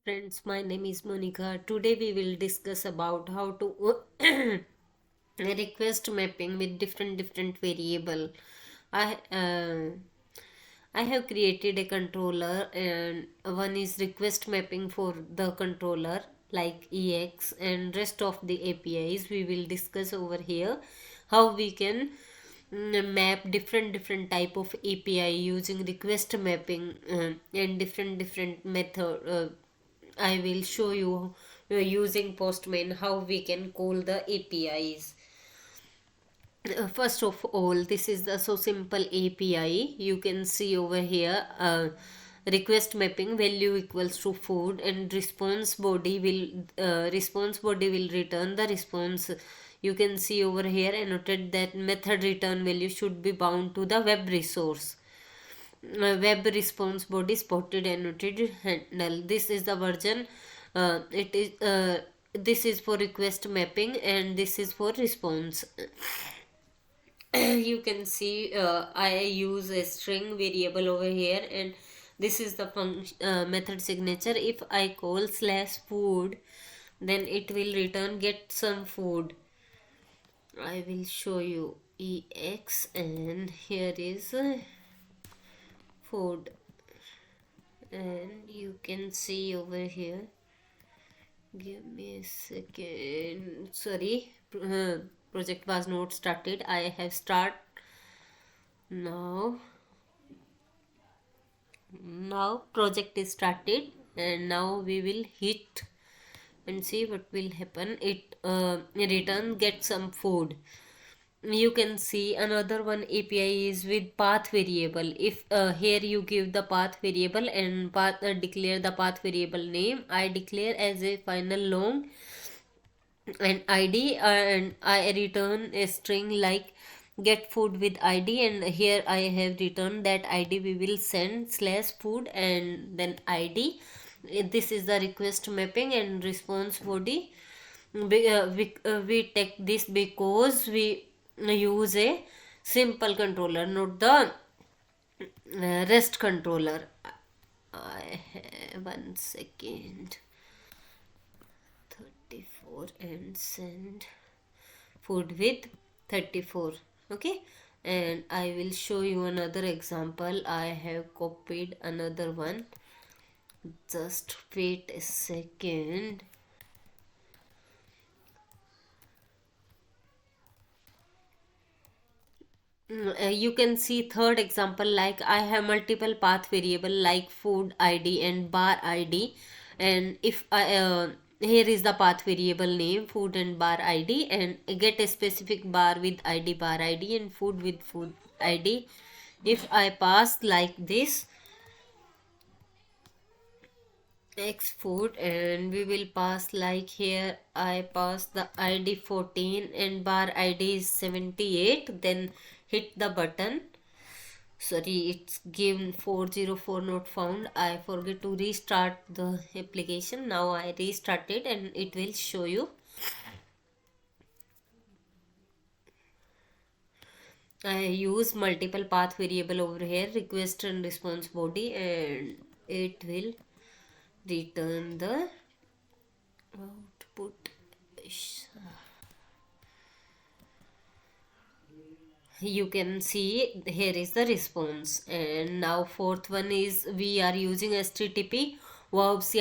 Friends, my name is Monica. Today we will discuss about how to request mapping with different variable. I uh, I have created a controller, and one is request mapping for the controller like EX, and rest of the APIs we will discuss over here how we can map different type of API using request mapping, and different method. I will show you using Postman how we can call the APIs. First of all, this is the so simple API. You can see over here, request mapping value equals to food, and response body will return the response. You can see over here annotated that method return value should be bound to the web resource. Web response body spotted annotated handle. This is the version. It is This is for request mapping, and this is for response. You can see I use a string variable over here, and this is the function method signature. If I call slash food, then it will return get some food. I will show you ex, and here is food, and you can see over here. Give me a second. Sorry, project was not started. I have start now. Now project is started, and now we will hit and see what will happen. It return get some food. You can see another one API is with path variable. If here you give the path variable and declare the path variable name, I declare as a final long and ID, and I return a string like get food with ID, and here I have returned that ID. We will send slash food and then ID. This is the request mapping and response body. We take this because we use a simple controller, not the rest controller. I have 1 second. 34 and send food with 34. Okay, and I will show you another example. I have copied another one. Just wait a second. You can see third example, like I have multiple path variable like food ID and bar ID, and if I here is the path variable name food and bar ID, and get a specific bar with ID bar ID and food with food ID. If I pass like this X food, and we will pass like here I pass the ID 14 and bar ID is 78, then hit the button. Sorry, it's given 404 not found. I forget to restart the application. Now I restarted and it will show you. I use multiple path variable over here, request and response body, and it will return the output. You can see here is the response. And now fourth one is we are using HTTP verbs.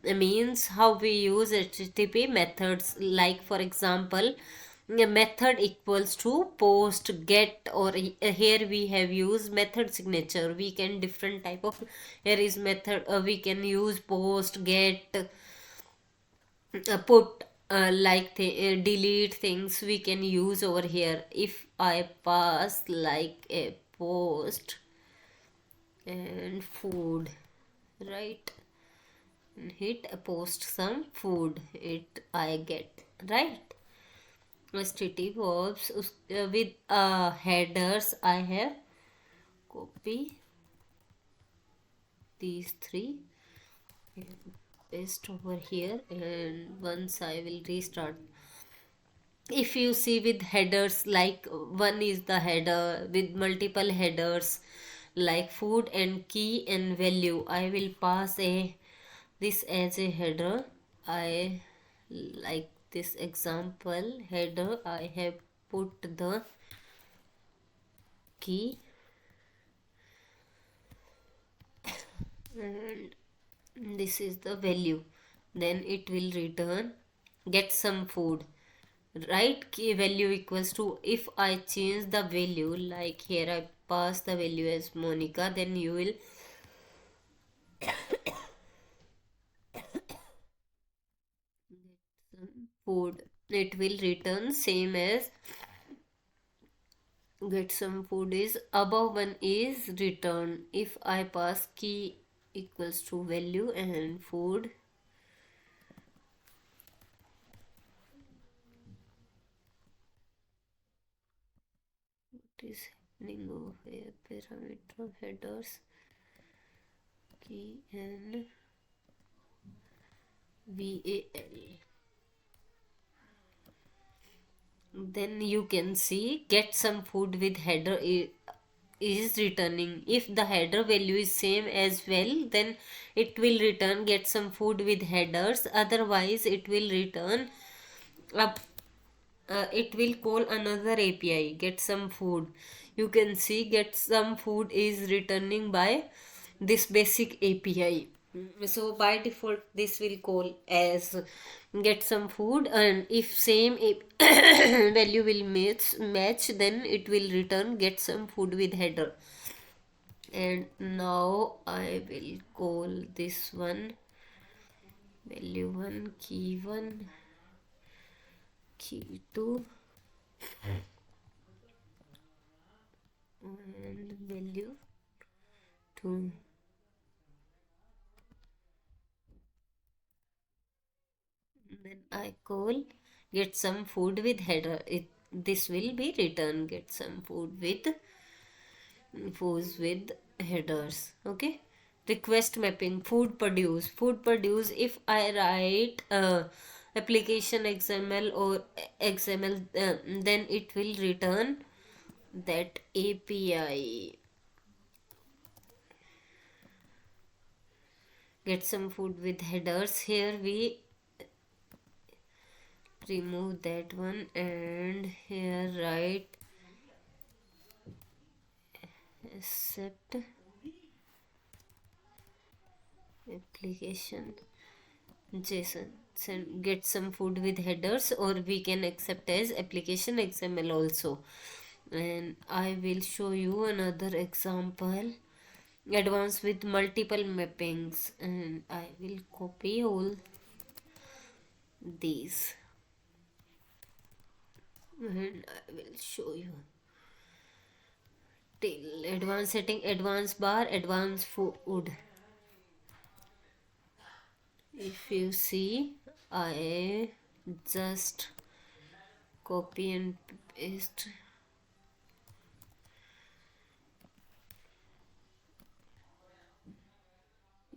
Means how we use HTTP methods, like for example a method equals to post get, or here we have used method signature. We can different type of, here is method, we can use post get, put, delete things we can use over here. If I pass like a post and food, right, and hit a post some food, it I get, right. STT verbs with headers. I have copy these three and paste over here, and once I will restart, if you see with headers, like one is the header with multiple headers like food and key and value, I will pass a this as a header. I like this example header. I have put the key, and this is the value. Then it will return get some food. Right, key value equals to, if I change the value, like here I pass the value as Monica, then you will some food. It will return same as get some food is above one is returned. If I pass key equals to value and food, what is happening over here? Parameter headers key and VAL. Then you can see get some food with header is returning. If the header value is same as well, then it will return get some food with headers. Otherwise it will return up, it will call another API get some food. You can see get some food is returning by this basic API. So by default this will call as get some food, and if same value will match, then it will return get some food with header. And now I will call this one value 1 key 1 key 2 and value 2. Then I call get some food with header. This will be return get some food with headers. Okay. Request mapping food produce. If I write application XML or XML, then it will return that API get some food with headers. Here we remove that one and here write accept application JSON. Get some food with headers, or we can accept as application XML also. And I will show you another example advanced with multiple mappings, and I will copy all these and I will show you till advanced setting, advanced bar, advanced food. If you see, I just copy and paste.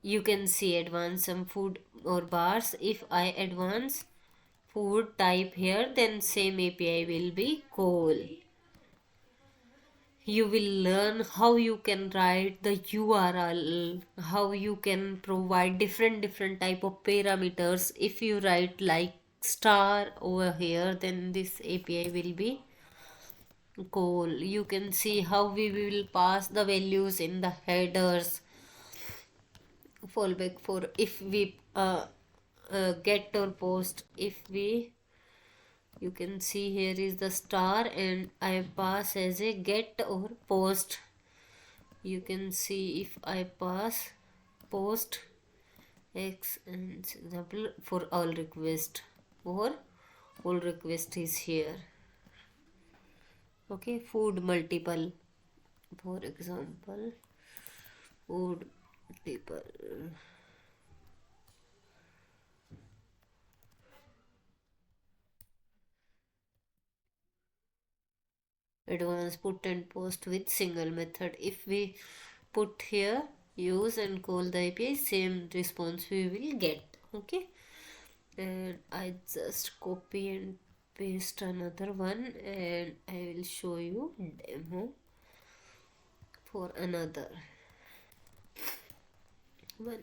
You can see advance some food or bars. If I advance food type here, then same API will be call. You will learn how you can write the URL, how you can provide different type of parameters. If you write like star over here, then this API will be call. You can see how we will pass the values in the headers. Fallback for if we get or post. If we, you can see here is the star and I pass as a get or post. You can see if I pass post X and example for all request, or all request is here. Okay, food multiple, for example food multiple. Advanced put and post with single method. If we put here use and call the API, same response we will get. Okay, and I just copy and paste another one and I will show you demo for another one.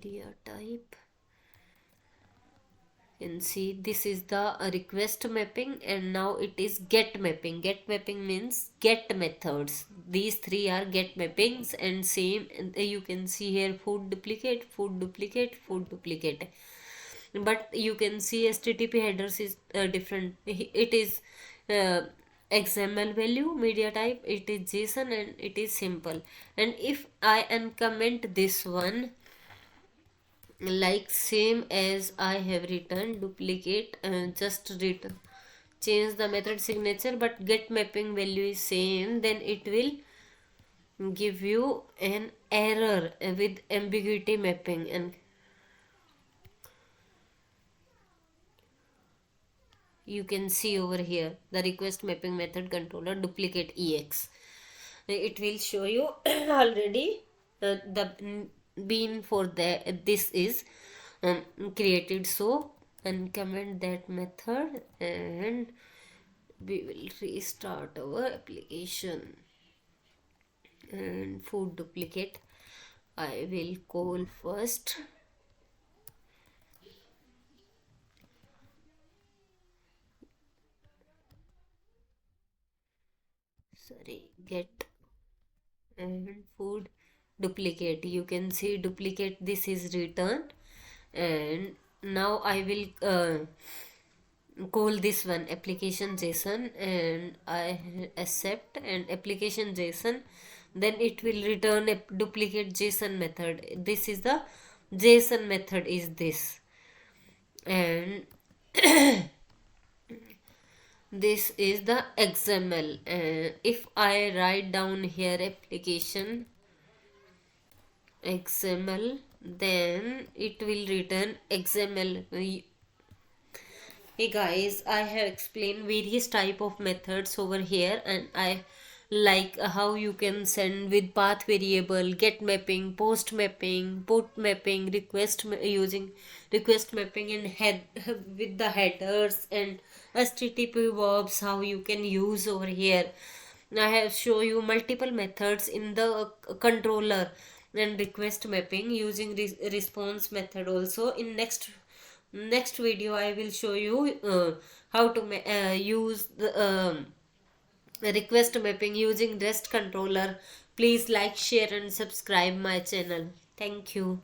media type. You can see this is the request mapping, and now it is get mapping. Get mapping means get methods. These three are get mappings, and same, and you can see here food duplicate, food duplicate, food duplicate. But you can see HTTP headers is different. It is uh, XML value, media type, it is JSON, and it is simple. And if I uncomment this one, like same as I have written, duplicate, just return, change the method signature, but get mapping value is same, then it will give you an error with ambiguity mapping. And you can see over here the request mapping method controller duplicate ex. It will show you already the bean for this is created. So uncomment that method, and we will restart our application. And food duplicate I will call first. Sorry, get and food duplicate. You can see duplicate, this is returned. And now I will call this one application JSON, and I accept, and application JSON, then it will return a duplicate JSON method. This is the JSON method is this. And this is the XML. If I write down here application XML, then it will return XML. Hey guys, I have explained various type of methods over here, and I like how you can send with path variable, get mapping, post mapping, put mapping, using request mapping, and head with the headers, and HTTP verbs how you can use over here. I have show you multiple methods in the controller and request mapping using response method also. In next video I will show you how to use the request mapping using REST controller. Please like, share and subscribe my channel. Thank you.